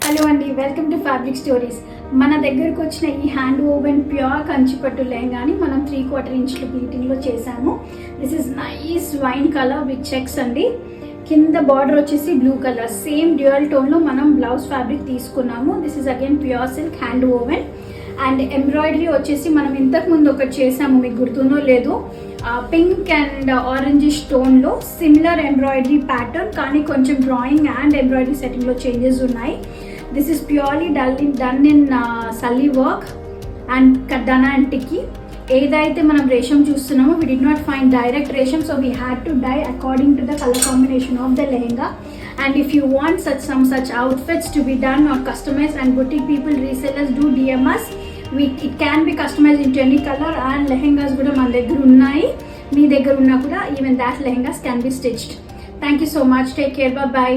Hello అండి, welcome to fabric stories. మన దగ్గరకు వచ్చిన ఈ హ్యాండ్ ఓవెన్ ప్యూర్ కంచిపట్టు లెహంగాని మనం 3/4 ఇంచుల ప్లీటింగ్లో చేసాము. This is nice wine colour with checks అండి. కింద బార్డర్ వచ్చేసి బ్లూ కలర్, సేమ్ డ్యూయల్ టోన్లో మనం బ్లౌజ్ ఫ్యాబ్రిక్ తీసుకున్నాము. This is again pure silk hand woven. And embroidery వచ్చేసి మనం ఇంతకు ముందు ఒకటి చేసాము, మీకు గుర్తుందో లేదో, పింక్ అండ్ ఆరెంజ్ స్టోన్లో సిమిలర్ ఎంబ్రాయిడరీ ప్యాటర్న్, కానీ కొంచెం డ్రాయింగ్ అండ్ ఎంబ్రాయిడరీ సెట్టింగ్లో చేంజెస్ ఉన్నాయి. This is purely done in salli work and kaddana and tikki. ఏదైతే మనం రేషం చూస్తున్నామో we did not find direct resham, so we had to dye according to the colour combination of the lehenga. And if you want such outfits to be done or customized, and boutique people, resellers do DM us. It can be customized into any color, and lehengas kuda man daggara unnai. Me daggara unna kuda even that lehengas can be stitched. Thank you so much. Take care. Bye bye.